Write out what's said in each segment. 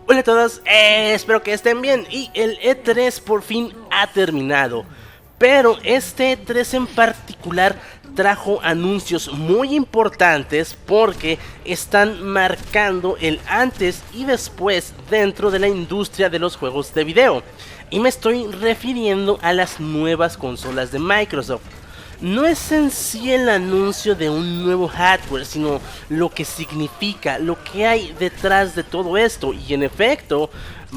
Hola a todos, espero que estén bien y el E3 por fin ha terminado. Pero este E3 en particular trajo anuncios muy importantes porque están marcando el antes y después dentro de la industria de los juegos de video. Y me estoy refiriendo a las nuevas consolas de Microsoft. No es en sí el anuncio de un nuevo hardware, sino lo que significa, lo que hay detrás de todo esto. Y en efecto,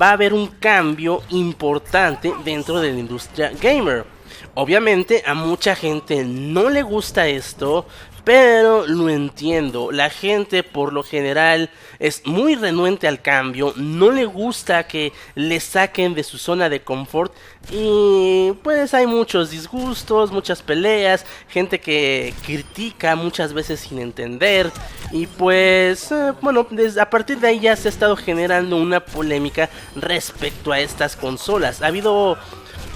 va a haber un cambio importante dentro de la industria gamer. Obviamente a mucha gente no le gusta esto, pero lo entiendo. La gente por lo general es muy renuente al cambio, no le gusta que le saquen de su zona de confort y pues hay muchos disgustos, muchas peleas, gente que critica muchas veces sin entender y pues bueno, a partir de ahí ya se ha estado generando una polémica respecto a estas consolas. Ha habido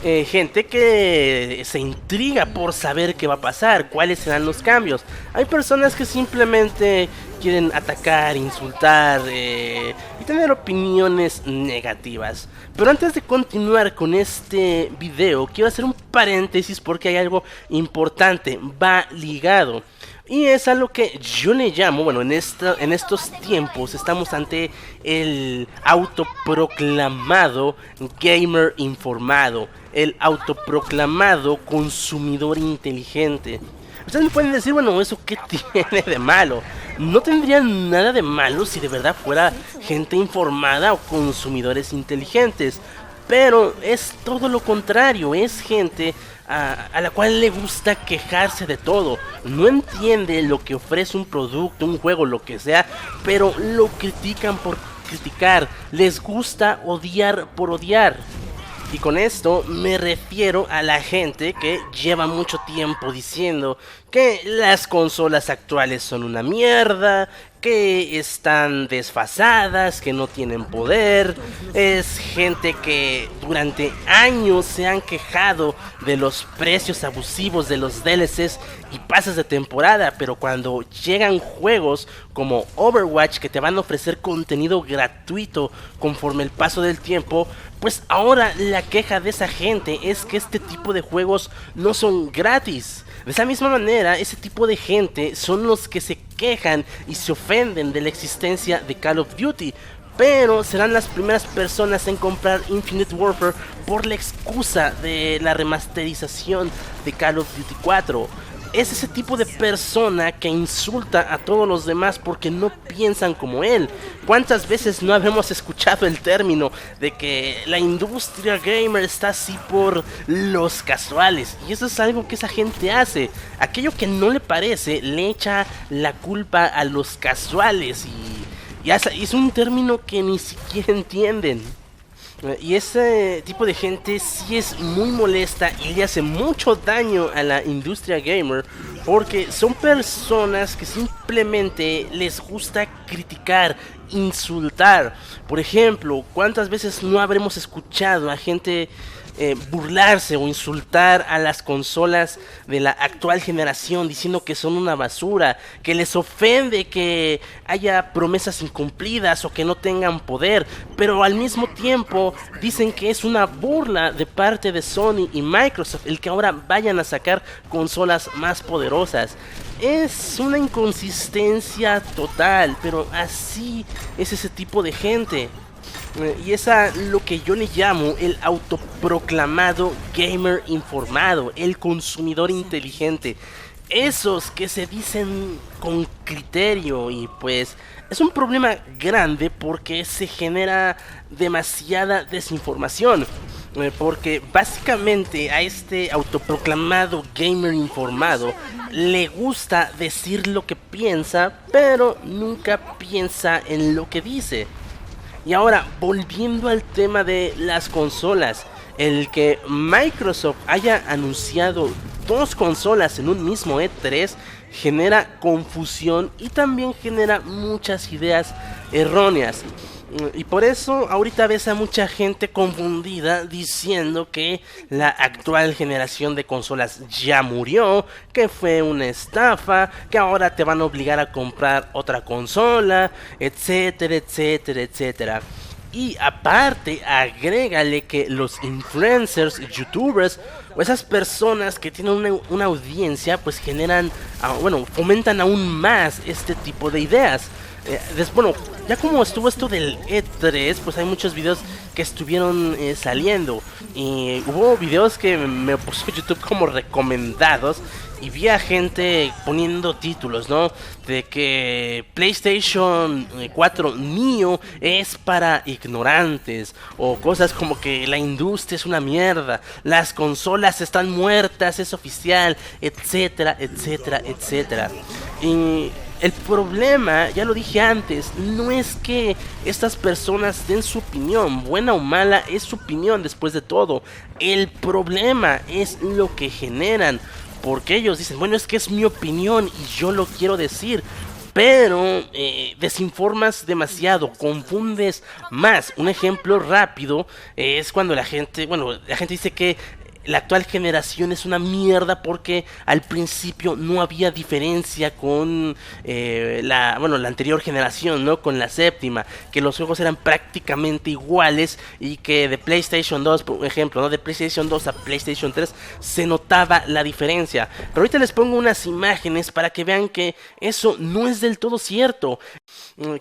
gente que se intriga por saber qué va a pasar, cuáles serán los cambios. Hay personas que simplemente quieren atacar, insultar y tener opiniones negativas. Pero antes de continuar con este video, quiero hacer un paréntesis porque hay algo importante, va ligado. Y es a lo que yo le llamo, bueno, en estos tiempos estamos ante el autoproclamado gamer informado, el autoproclamado consumidor inteligente. Ustedes me pueden decir, bueno, ¿eso qué tiene de malo? No tendría nada de malo si de verdad fuera gente informada o consumidores inteligentes. Pero es todo lo contrario, es gente a la cual le gusta quejarse de todo. No entiende lo que ofrece un producto, un juego, lo que sea, pero lo critican por criticar. Les gusta odiar por odiar. Y con esto me refiero a la gente que lleva mucho tiempo diciendo que las consolas actuales son una mierda, que están desfasadas, que no tienen poder. Es gente que durante años se han quejado de los precios abusivos de los DLCs y pases de temporada, pero cuando llegan juegos como Overwatch que te van a ofrecer contenido gratuito conforme el paso del tiempo, pues ahora la queja de esa gente es que este tipo de juegos no son gratis. De esa misma manera, ese tipo de gente son los que se quejan y se ofenden de la existencia de Call of Duty, pero serán las primeras personas en comprar Infinite Warfare por la excusa de la remasterización de Call of Duty 4. Es ese tipo de persona que insulta a todos los demás porque no piensan como él. ¿Cuántas veces no habremos escuchado el término de que la industria gamer está así por los casuales? Y eso es algo que esa gente hace. Aquello que no le parece le echa la culpa a los casuales y es un término que ni siquiera entienden. Y ese tipo de gente sí es muy molesta y le hace mucho daño a la industria gamer porque son personas que simplemente les gusta criticar, insultar. Por ejemplo, ¿cuántas veces no habremos escuchado a gente burlarse o insultar a las consolas de la actual generación diciendo que son una basura, que les ofende que haya promesas incumplidas o que no tengan poder, pero al mismo tiempo dicen que es una burla de parte de Sony y Microsoft el que ahora vayan a sacar consolas más poderosas? Es una inconsistencia total, pero así es ese tipo de gente. Y es a lo que yo le llamo el autoproclamado gamer informado, el consumidor inteligente. Esos que se dicen con criterio y pues es un problema grande porque se genera demasiada desinformación. Porque básicamente a este autoproclamado gamer informado le gusta decir lo que piensa, pero nunca piensa en lo que dice. Y ahora, volviendo al tema de las consolas, el que Microsoft haya anunciado dos consolas en un mismo E3 genera confusión y también genera muchas ideas erróneas. Y por eso ahorita ves a mucha gente confundida diciendo que la actual generación de consolas ya murió, que fue una estafa, que ahora te van a obligar a comprar otra consola, etcétera, etcétera, etcétera. Y aparte, agrégale que los influencers, youtubers o esas personas que tienen una audiencia, pues generan, bueno, fomentan aún más este tipo de ideas. Bueno, ya como estuvo esto del E3, pues hay muchos videos que estuvieron saliendo. Y hubo videos que me puso YouTube como recomendados. Y vi a gente poniendo títulos, ¿no? De que PlayStation 4 Neo es para ignorantes. O cosas como que la industria es una mierda. Las consolas están muertas, es oficial, etcétera, etcétera, etcétera. Y el problema, ya lo dije antes, no es que estas personas den su opinión, buena o mala, es su opinión después de todo. El problema es lo que generan. Porque ellos dicen, bueno, es que es mi opinión y yo lo quiero decir. Pero desinformas demasiado, confundes más. Un ejemplo rápido es cuando la gente dice que la actual generación es una mierda porque al principio no había diferencia con la anterior generación, ¿no? Con la séptima, que los juegos eran prácticamente iguales y que de PlayStation 2, por ejemplo, ¿no? De PlayStation 2 a PlayStation 3 se notaba la diferencia. Pero ahorita les pongo unas imágenes para que vean que eso no es del todo cierto.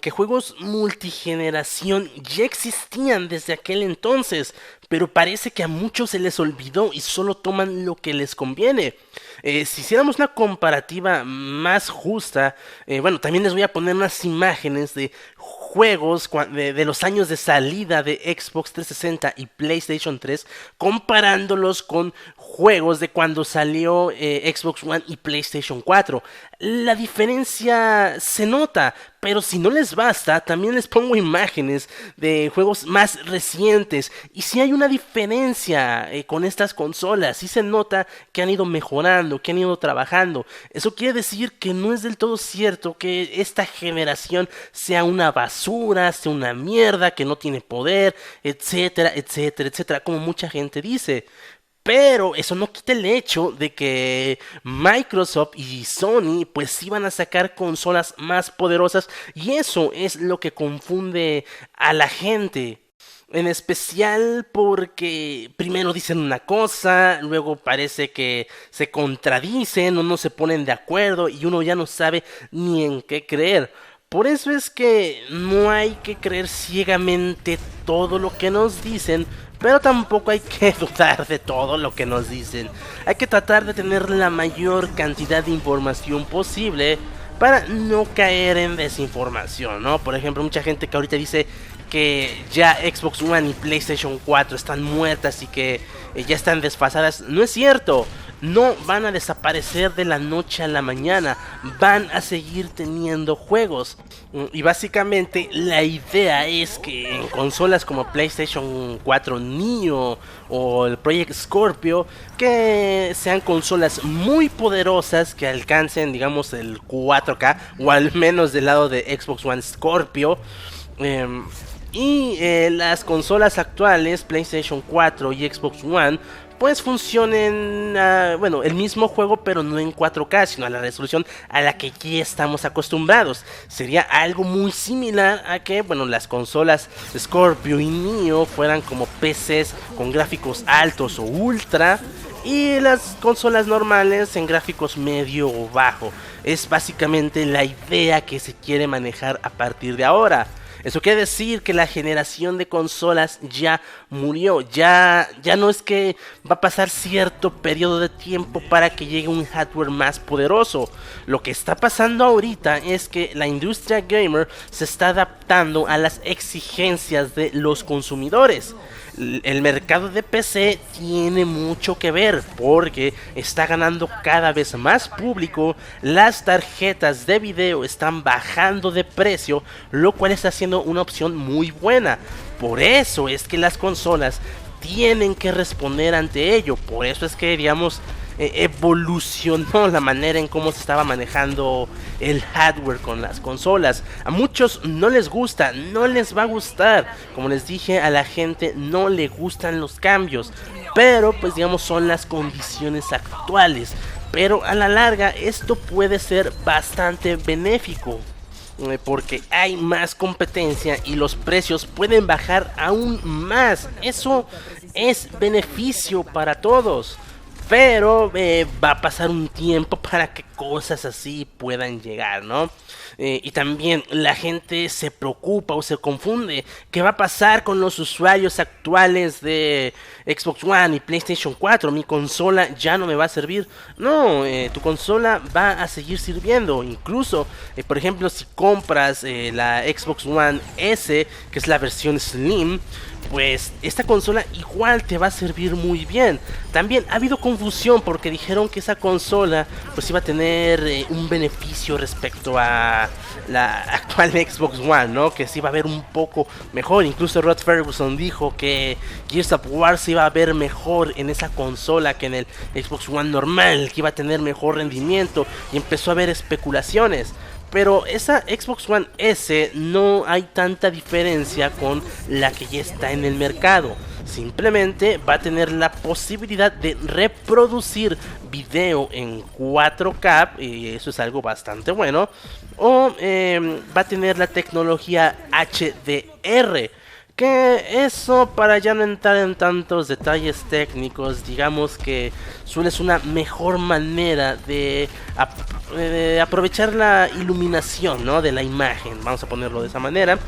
Que juegos multigeneración ya existían desde aquel entonces, pero parece que a muchos se les olvidó y solo toman lo que les conviene. Si hiciéramos una comparativa más justa, bueno, también les voy a poner unas imágenes de juegos de los años de salida de Xbox 360 y PlayStation 3, comparándolos con juegos de cuando salió Xbox One y PlayStation 4. La diferencia se nota, pero si no les basta, también les pongo imágenes de juegos más recientes. Y si hay una diferencia con estas consolas, sí se nota que han ido mejorando, que han ido trabajando. Eso quiere decir que no es del todo cierto que esta generación sea una basura, sea una mierda, que no tiene poder, etcétera, etcétera, etcétera, como mucha gente dice. Pero eso no quita el hecho de que Microsoft y Sony pues iban a sacar consolas más poderosas y eso es lo que confunde a la gente. En especial porque primero dicen una cosa, luego parece que se contradicen o no se ponen de acuerdo y uno ya no sabe ni en qué creer. Por eso es que no hay que creer ciegamente todo lo que nos dicen, pero tampoco hay que dudar de todo lo que nos dicen. Hay que tratar de tener la mayor cantidad de información posible para no caer en desinformación, ¿no? Por ejemplo, mucha gente que ahorita dice que ya Xbox One y PlayStation 4 están muertas y que ya están desfasadas. No es cierto. No van a desaparecer de la noche a la mañana, van a seguir teniendo juegos. Y básicamente la idea es que en consolas como PlayStation 4 Neo o el Project Scorpio, que sean consolas muy poderosas que alcancen, digamos, el 4K o al menos del lado de Xbox One Scorpio. Y las consolas actuales, PlayStation 4 y Xbox One, pues funcionen, el mismo juego pero no en 4K, sino a la resolución a la que ya estamos acostumbrados. Sería algo muy similar a que, las consolas Scorpio y Neo fueran como PCs con gráficos altos o ultra y las consolas normales en gráficos medio o bajo. Es básicamente la idea que se quiere manejar a partir de ahora. Eso quiere decir que la generación de consolas ya murió, ya no es que va a pasar cierto periodo de tiempo para que llegue un hardware más poderoso. Lo que está pasando ahorita es que la industria gamer se está adaptando a las exigencias de los consumidores. El mercado de PC tiene mucho que ver porque está ganando cada vez más público, las tarjetas de video están bajando de precio, lo cual está siendo una opción muy buena. Por eso es que las consolas tienen que responder ante ello, por eso es que evolucionó la manera en cómo se estaba manejando el hardware con las consolas. A muchos no les gusta, no les va a gustar. Como les dije, a la gente no le gustan los cambios, pero pues son las condiciones actuales. Pero a la larga esto puede ser bastante benéfico. porque hay más competencia y los precios pueden bajar aún más. Eso es beneficio para todos. Pero va a pasar un tiempo para que cosas así puedan llegar, ¿no? Y también la gente se preocupa o se confunde. ¿Qué va a pasar con los usuarios actuales de Xbox One y PlayStation 4? Mi consola ya no me va a servir. No, tu consola va a seguir sirviendo. Incluso, por ejemplo, si compras la Xbox One S, que es la versión Slim, pues esta consola igual te va a servir muy bien. También ha habido confusión porque dijeron que esa consola pues iba a tener un beneficio respecto a la actual Xbox One, ¿no? Que se iba a ver un poco mejor. Incluso Rod Ferguson dijo que Gears of War se iba a ver mejor en esa consola que en el Xbox One normal, que iba a tener mejor rendimiento, y empezó a haber especulaciones. Pero esa Xbox One S no hay tanta diferencia con la que ya está en el mercado. Simplemente va a tener la posibilidad de reproducir video en 4K, y eso es algo bastante bueno. O va a tener la tecnología HDR. Que eso, para ya no entrar en tantos detalles técnicos, digamos que suele ser una mejor manera de aprovechar la iluminación, ¿no?, de la imagen, vamos a ponerlo de esa manera.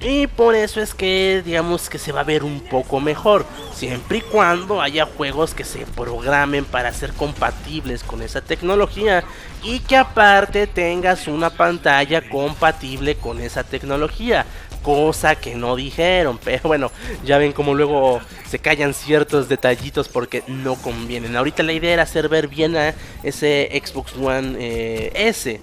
Y por eso es que digamos que se va a ver un poco mejor, siempre y cuando haya juegos que se programen para ser compatibles con esa tecnología, y que aparte tengas una pantalla compatible con esa tecnología. Cosa que no dijeron, pero bueno, ya ven como luego se callan ciertos detallitos porque no convienen. Ahorita la idea era hacer ver bien a ese Xbox One S.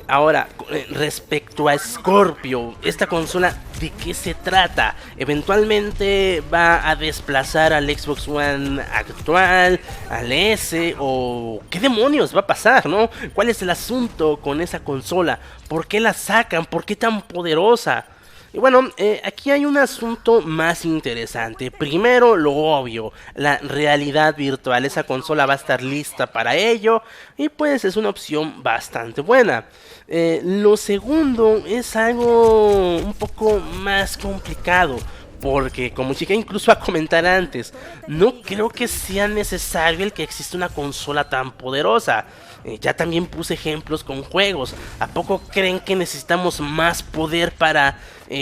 Ahora, respecto a Scorpio, esta consola, ¿de qué se trata? ¿Eventualmente va a desplazar al Xbox One actual, al S? ¿O qué demonios va a pasar, no? ¿Cuál es el asunto con esa consola? ¿Por qué la sacan? ¿Por qué tan poderosa? Y bueno, aquí hay un asunto más interesante. Primero, lo obvio, la realidad virtual. Esa consola va a estar lista para ello, y pues es una opción bastante buena. Lo segundo es algo un poco más complicado, porque como llegué incluso a comentar antes, no creo que sea necesario el que exista una consola tan poderosa. Ya también puse ejemplos con juegos. ¿A poco creen que necesitamos más poder para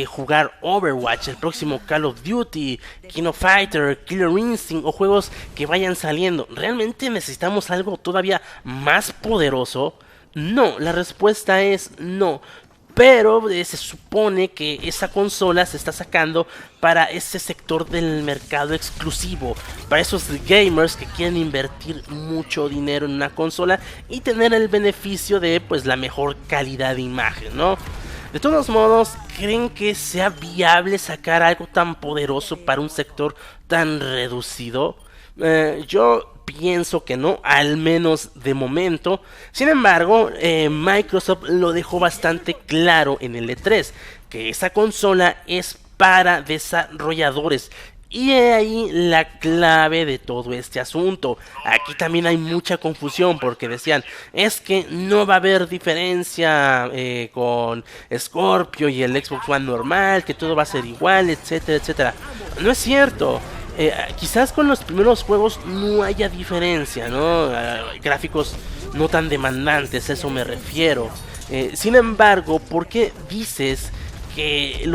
jugar Overwatch, el próximo Call of Duty, King of Fighter, Killer Instinct o juegos que vayan saliendo? ¿Realmente necesitamos algo todavía más poderoso? No, la respuesta es no. Pero se supone que esa consola se está sacando para ese sector del mercado exclusivo, para esos gamers que quieren invertir mucho dinero en una consola y tener el beneficio de pues la mejor calidad de imagen, ¿no? De todos modos, ¿creen que sea viable sacar algo tan poderoso para un sector tan reducido? Yo pienso que no, al menos de momento. Sin embargo, Microsoft lo dejó bastante claro en el E3, que esa consola es para desarrolladores. Y ahí la clave de todo este asunto. Aquí también hay mucha confusión porque decían, es que no va a haber diferencia con Scorpio y el Xbox One normal, que todo va a ser igual, etcétera, etcétera. No es cierto. Quizás con los primeros juegos no haya diferencia, ¿no? Gráficos no tan demandantes, eso me refiero. Sin embargo, ¿por qué dices que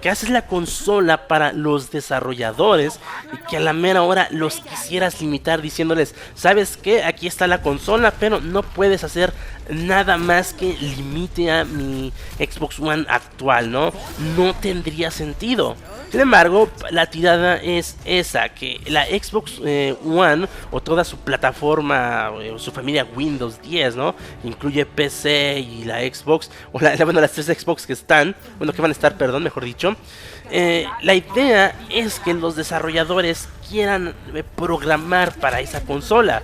que haces la consola para los desarrolladores y que a la mera hora los quisieras limitar diciéndoles, ¿sabes qué? Aquí está la consola, pero no puedes hacer nada más que limite a mi Xbox One actual, ¿no? No tendría sentido. Sin embargo, la tirada es esa, que la Xbox One o toda su plataforma, su familia Windows 10, ¿no? Incluye PC y la Xbox, o bueno, las tres Xbox que están, bueno, que van a estar, perdón, mejor dicho. La idea es que los desarrolladores quieran programar para esa consola,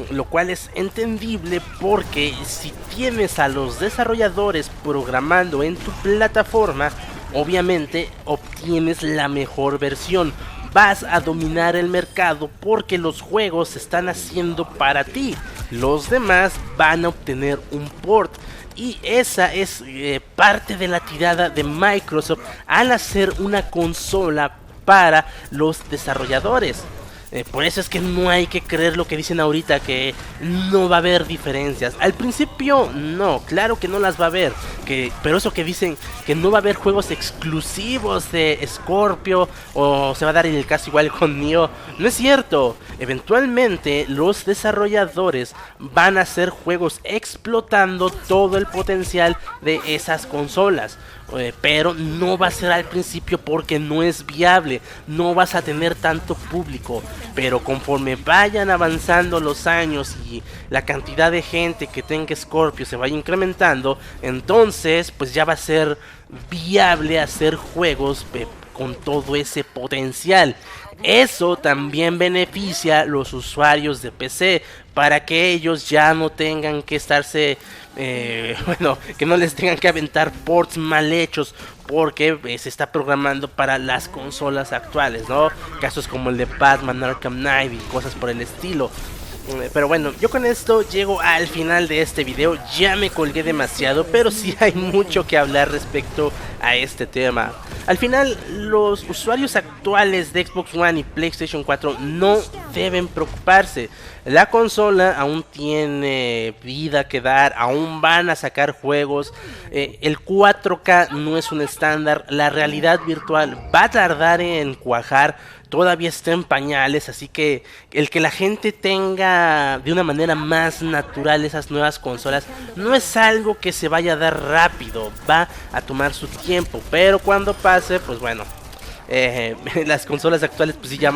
lo cual es entendible porque si tienes a los desarrolladores programando en tu plataforma, obviamente obtienes la mejor versión. Vas a dominar el mercado porque los juegos se están haciendo para ti. Los demás van a obtener un port. Y esa es parte de la tirada de Microsoft al hacer una consola para los desarrolladores. Por eso es que no hay que creer lo que dicen ahorita, que no va a haber diferencias. Al principio no, claro que no las va a haber, pero eso que dicen que no va a haber juegos exclusivos de Scorpio o se va a dar el caso igual con Nioh, no es cierto. Eventualmente los desarrolladores van a hacer juegos explotando todo el potencial de esas consolas. Pero no va a ser al principio porque no es viable, no vas a tener tanto público. Pero conforme vayan avanzando los años y la cantidad de gente que tenga Scorpio se vaya incrementando, entonces pues ya va a ser viable hacer juegos con todo ese potencial. Eso también beneficia a los usuarios de PC para que ellos ya no tengan que estarse, bueno, que no les tengan que aventar ports mal hechos porque se está programando para las consolas actuales, ¿no? Casos como el de Batman Arkham Knight y cosas por el estilo. Pero bueno, yo con esto llego al final de este video. Ya me colgué demasiado, pero sí hay mucho que hablar respecto a este tema. Al final, los usuarios actuales de Xbox One y PlayStation 4 no deben preocuparse. La consola aún tiene vida que dar, aún van a sacar juegos. El 4K no es un estándar, la realidad virtual va a tardar en cuajar. Todavía está en pañales, así que el que la gente tenga de una manera más natural esas nuevas consolas no es algo que se vaya a dar rápido, va a tomar su tiempo, pero cuando pase, pues bueno, las consolas actuales pues sí ya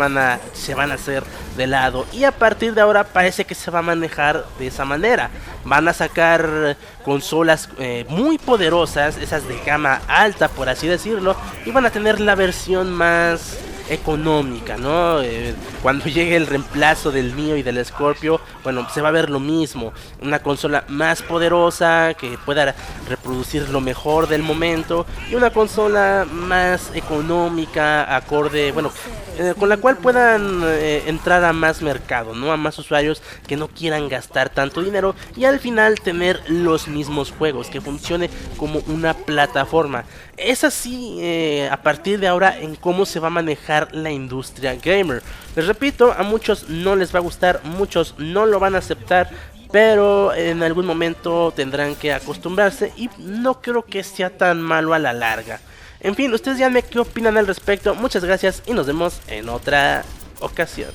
se van a hacer de lado, y a partir de ahora parece que se va a manejar de esa manera. Van a sacar consolas muy poderosas, esas de gama alta por así decirlo, y van a tener la versión más económica, ¿no? Cuando llegue el reemplazo del Nioh y del Scorpio, bueno, se va a ver lo mismo, una consola más poderosa que pueda reproducir lo mejor del momento, y una consola más económica, acorde, bueno, con la cual puedan entrar a más mercado, ¿no? A más usuarios que no quieran gastar tanto dinero y al final tener los mismos juegos, que funcione como una plataforma. Es así a partir de ahora en cómo se va a manejar la industria gamer. Les repito, a muchos no les va a gustar, muchos no lo van a aceptar, pero en algún momento tendrán que acostumbrarse y no creo que sea tan malo a la larga. En fin, ustedes ya me qué opinan al respecto. Muchas gracias y nos vemos en otra ocasión.